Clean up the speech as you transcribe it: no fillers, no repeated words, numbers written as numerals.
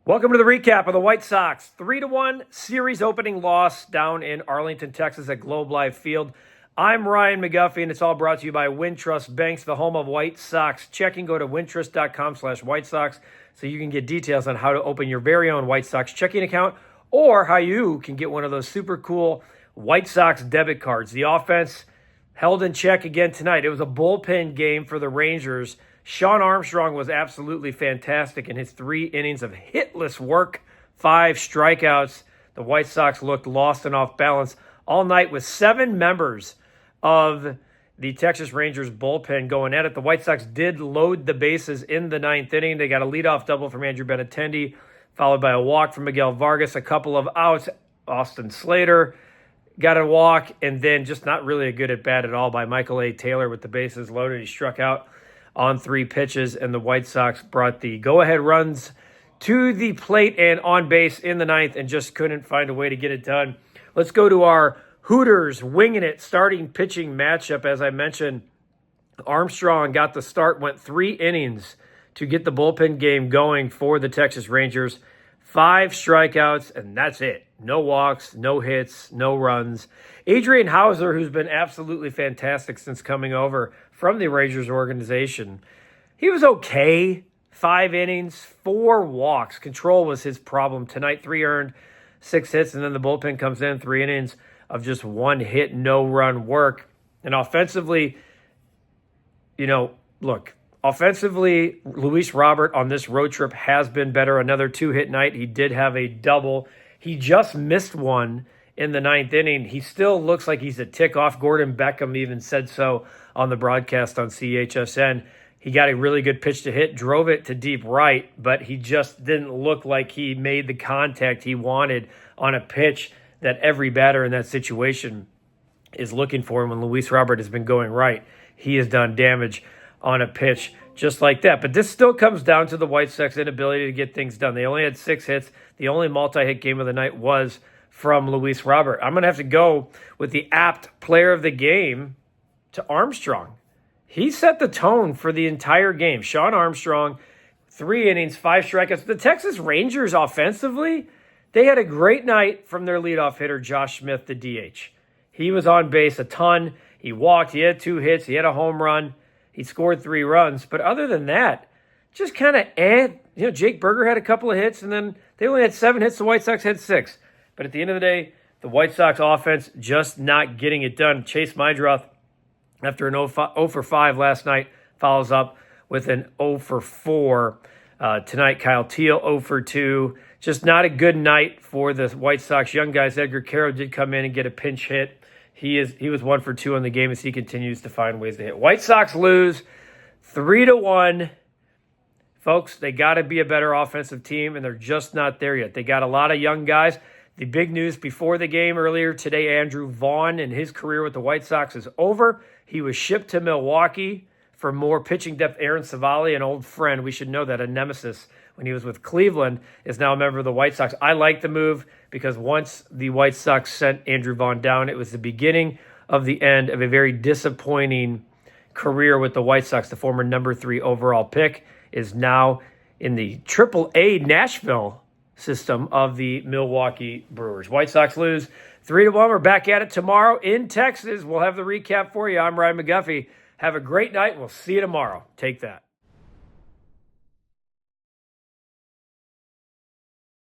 Welcome to the recap of the White Sox 3-1 series opening loss down in Arlington, Texas at Globe Life Field. I'm Ryan McGuffey, and it's all brought to you by Wintrust Banks, the home of White Sox checking. Go to wintrust.com/White Sox so you can get details on how to open your very own White Sox checking account or how you can get one of those super cool White Sox debit cards. The offense held in check again tonight. It was a bullpen game for the Rangers. Shawn Armstrong was absolutely fantastic in his 3 innings of hitless work, 5 strikeouts. The White Sox looked lost and off balance all night with 7 members of the Texas Rangers bullpen going at it. The White Sox did load the bases in the 9th inning. They got a leadoff double from Andrew Benintendi, followed by a walk from Miguel Vargas, a couple of outs. Austin Slater got a walk, and then just not really a good at-bat at all by Michael A. Taylor with the bases loaded. He struck out on 3 pitches, and the White Sox brought the go-ahead runs to the plate and on base in the 9th and just couldn't find a way to get it done. Let's go to our Hooters winging it starting pitching matchup. As I mentioned, Armstrong got the start, went 3 innings to get the bullpen game going for the Texas Rangers. 5 strikeouts, and that's it. No walks, no hits, no runs. Adrian Hauser, who's been absolutely fantastic since coming over from the Rangers organization, he was okay. 5 innings, 4 walks. Control was his problem tonight. 3 earned, 6 hits, and then the bullpen comes in, 3 innings of just 1 hit, no run work. And offensively, offensively, Luis Robert on this road trip has been better. Another 2-hit night. He did have a double. He just missed one in the 9th inning. He still looks like he's a tick off. Gordon Beckham even said so on the broadcast on CHSN. He got a really good pitch to hit, drove it to deep right, but he just didn't look like he made the contact he wanted on a pitch that every batter in that situation is looking for. And when Luis Robert has been going right, he has done damage on a pitch just like that. But this still comes down to the White Sox inability to get things done. They only had 6 hits. The only multi-hit game of the night was from Luis Robert. I'm going to have to go with the apt player of the game to Armstrong. He set the tone for the entire game. Shawn Armstrong, 3 innings, 5 strikeouts. The Texas Rangers offensively, they had a great night from their leadoff hitter, Josh Smith, the DH. He was on base a ton. He walked. He had 2 hits. He had a home run. He scored 3 runs. But other than that, just kind of Jake Berger had a couple of hits, and then they only had 7 hits. The White Sox had 6. But at the end of the day, the White Sox offense just not getting it done. Chase Meidroth, after an 0 for 5 last night, follows up with an 0 for 4 tonight. Kyle Teal 0 for 2. Just not a good night for the White Sox young guys. Edgar Caro did come in and get a pinch hit. He was 1 for 2 on the game as he continues to find ways to hit. White Sox lose 3-1. Folks, they got to be a better offensive team, and they're just not there yet. They got a lot of young guys. The big news before the game earlier today, Andrew Vaughn and his career with the White Sox is over. He was shipped to Milwaukee for more pitching depth. Aaron Savali, an old friend, we should know that, a nemesis when he was with Cleveland, is now a member of the White Sox. I like the move because once the White Sox sent Andrew Vaughn down, it was the beginning of the end of a very disappointing career with the White Sox. The former number 3 overall pick is now in the AAA Nashville system of the Milwaukee Brewers. White Sox lose 3-1. We're back at it tomorrow in Texas. We'll have the recap for you. I'm Ryan McGuffey. Have a great night. We'll see you tomorrow. Take that.